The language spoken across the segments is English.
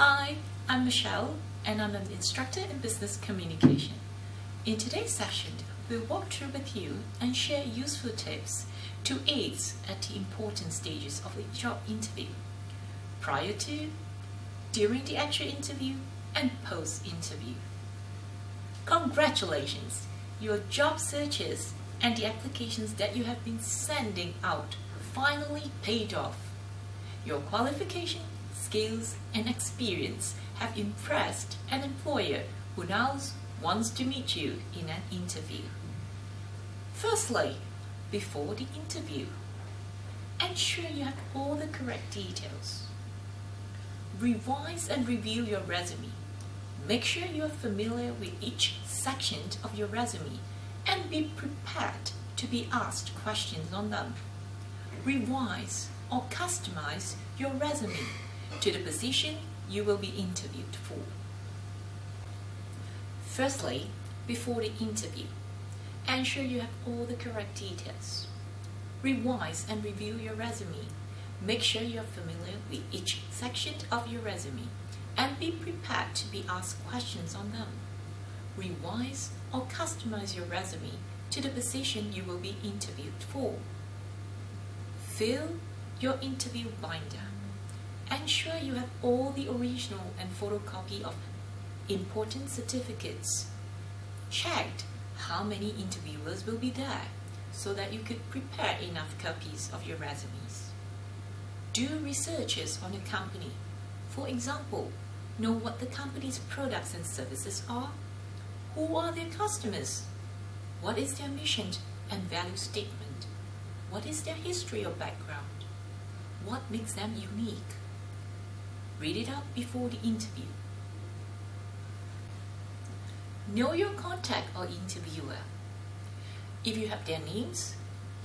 Hi, I'm Michelle and I'm an instructor in business communication. In today's session, we'll walk through with you and share useful tips to aid at the important stages of a job interview, prior to, during the actual interview, and post-interview. Congratulations! Your job searches and the applications that you have been sending out finally paid off. Your qualification, skills, and experience have impressed an employer who now wants to meet you in an interview. Firstly, before the interview, ensure you have all the correct details. Revise and review your resume. Make sure you are familiar with each section of your resume and be prepared to be asked questions on them. Revise or customize your resume to the position you will be interviewed for. Firstly, before the interview, ensure you have all the correct details. Revise and review your resume. Make sure you are familiar with each section of your resume and be prepared to be asked questions on them. Revise or customize your resume to the position you will be interviewed for. Fill your interview binder. Ensure you have all the original and photocopy of important certificates. Check how many interviewers will be there so that you could prepare enough copies of your resumes. Do researches on a company. For example, know what the company's products and services are. Who are their customers? What is their mission and value statement? What is their history or background? What makes them unique? Read it out before the interview. Know your contact or interviewer. If you have their names,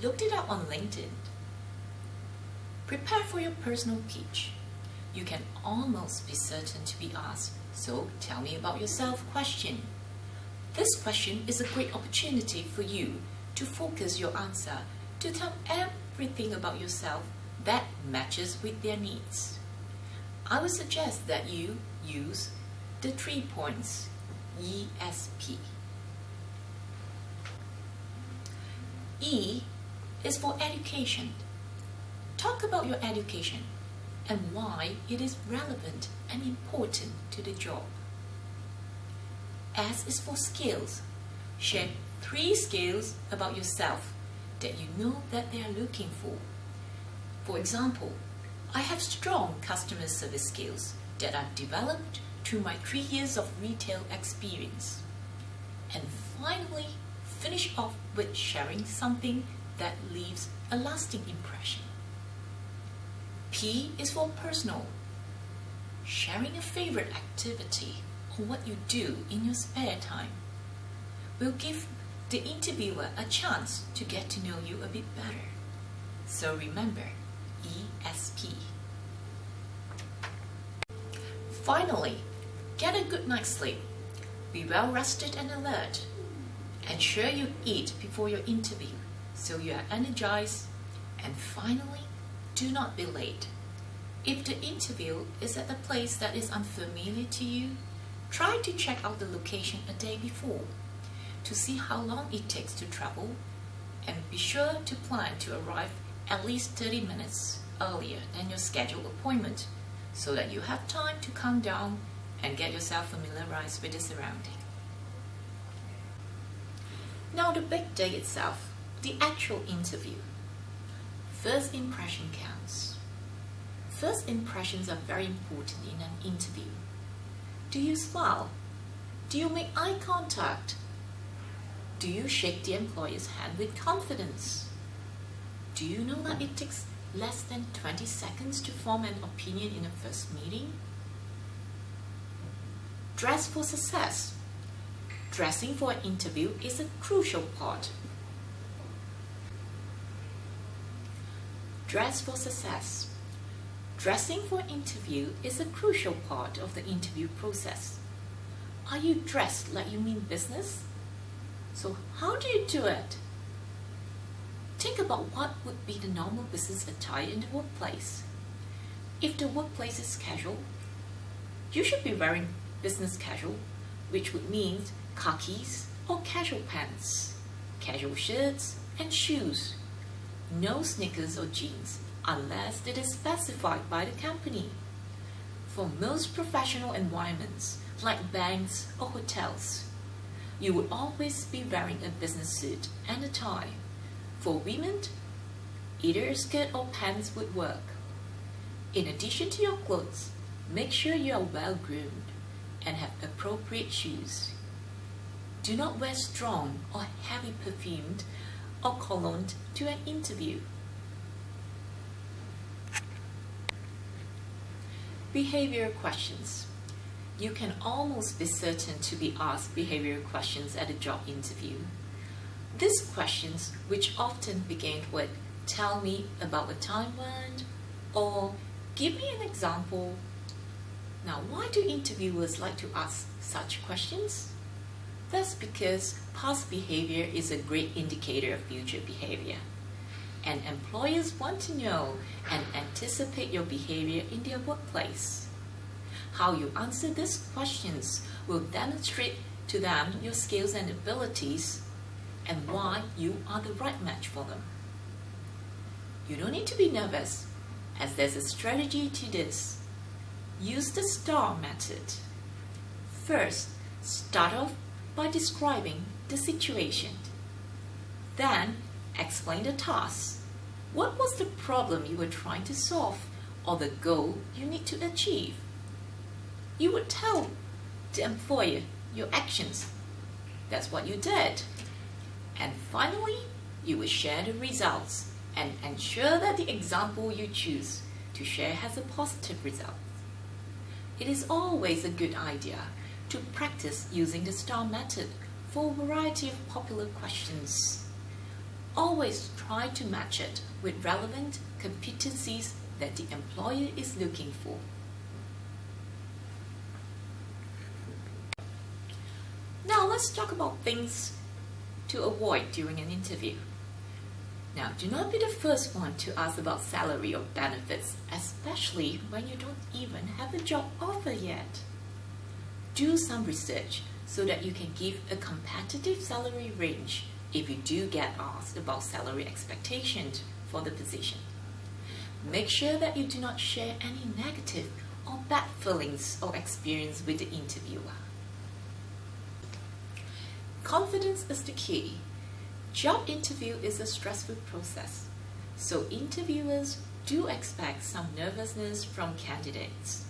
look it up on LinkedIn. Prepare for your personal pitch. You can almost be certain to be asked, "So tell me about yourself" question. This question is a great opportunity for you to focus your answer to tell everything about yourself that matches with their needs. I would suggest that you use the 3 points ESP. E is for education. Talk about your education and why it is relevant and important to the job. S is for skills. Share 3 skills about yourself that you know that they are looking for. For example, I have strong customer service skills that I've developed through my 3 years of retail experience. And finally, finish off with sharing something that leaves a lasting impression. P is for personal. Sharing a favorite activity or what you do in your spare time will give the interviewer a chance to get to know you a bit better. So remember, ESP. Finally, get a good night's sleep. Be well rested and alert. Ensure you eat before your interview so you are energized. And finally, do not be late. If the interview is at a place that is unfamiliar to you, try to check out the location a day before to see how long it takes to travel, and be sure to plan to arrive at least 30 minutes earlier than your scheduled appointment so that you have time to calm down and get yourself familiarized with the surrounding. Now the big day itself, the actual interview. First impression counts. First impressions are very important in an interview. Do you smile? Do you make eye contact? Do you shake the employer's hand with confidence? Do you know that it takes less than 20 seconds to form an opinion in a first meeting? Dress for success. Dressing for an interview is a crucial part. Dress for success. Dressing for an interview is a crucial part of the interview process. Are you dressed like you mean business? So how do you do it? Think about what would be the normal business attire in the workplace. If the workplace is casual, You should be wearing business casual, which would mean khakis or casual pants, casual shirts and shoes. No sneakers or jeans unless it is specified by the company. For most professional environments, like banks or hotels, you would always be wearing a business suit and a tie. For women, either a skirt or pants would work. In addition to your clothes, make sure you are well groomed and have appropriate shoes. Do not wear strong or heavy perfumed or cologne to an interview. Behavioral questions. You can almost be certain to be asked behavioral questions at a job interview. These questions, which often begin with "tell me about a time when," or "give me an example." Now, why do interviewers like to ask such questions? That's because past behavior is a great indicator of future behavior. And employers want to know and anticipate your behavior in their workplace. How you answer these questions will demonstrate to them your skills and abilities and why you are the right match for them. You don't need to be nervous, as there's a strategy to this. Use the STAR method. First, start off by describing the situation. Then, explain the task. What was the problem you were trying to solve or the goal you need to achieve? You would tell the employer your actions. That's what you did. And finally, you would share the results and ensure that the example you choose to share has a positive result. It is always a good idea to practice using the STAR method for a variety of popular questions. Always try to match it with relevant competencies that the employer is looking for. Now let's talk about things to avoid during an interview. Now, do not be the first one to ask about salary or benefits, especially when you don't even have a job offer yet. Do some research so that you can give a competitive salary range if you do get asked about salary expectations for the position. Make sure that you do not share any negative or bad feelings or experience with the interviewer. Confidence is the key. Job interview is a stressful process, so interviewers do expect some nervousness from candidates.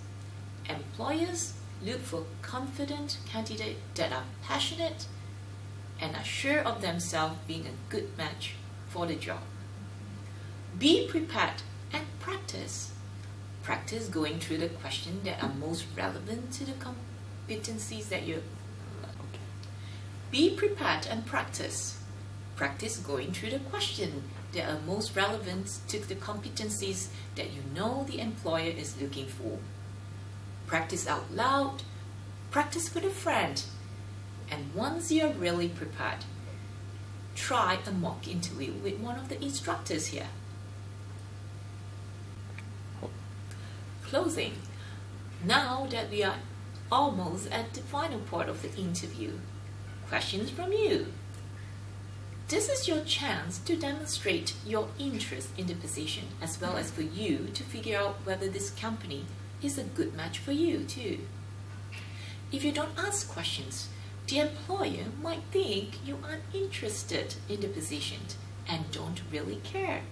Employers look for confident candidates that are passionate and are sure of themselves being a good match for the job. Be prepared and practice. Practice going through the questions that are most relevant to the competencies that you. Be prepared and practice. Practice going through the questions that are most relevant to the competencies that you know the employer is looking for. Practice out loud. Practice with a friend. And once you are really prepared, try a mock interview with one of the instructors here. Closing. Now that we are almost at the final part of the interview, questions from you. This is your chance to demonstrate your interest in the position, as well as for you to figure out whether this company is a good match for you too. If you don't ask questions, the employer might think you aren't interested in the position and don't really care.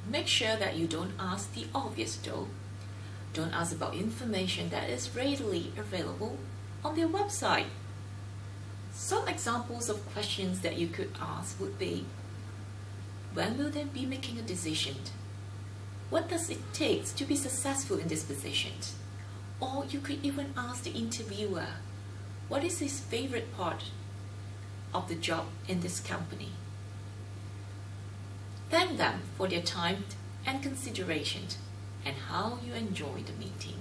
Make sure that you don't ask the obvious though. Don't ask about information that is readily available on their website. Some examples of questions that you could ask would be: when will they be making a decision? What does it take to be successful in this position? Or you could even ask the interviewer, what is his favorite part of the job in this company? Thank them for their time and consideration and how you enjoy the meeting.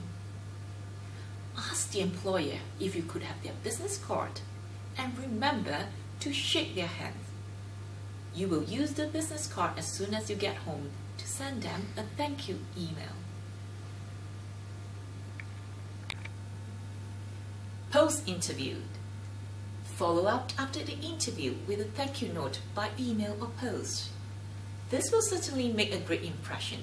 Ask the employer if you could have their business card, and remember to shake their hand. You will use the business card as soon as you get home to send them a thank you email. Post-interview. Follow up after the interview with a thank you note by email or post. This will certainly make a great impression,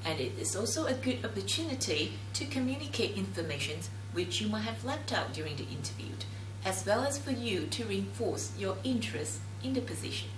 and it is also a good opportunity to communicate information which you might have left out during the interview, as well as for you to reinforce your interest in the position.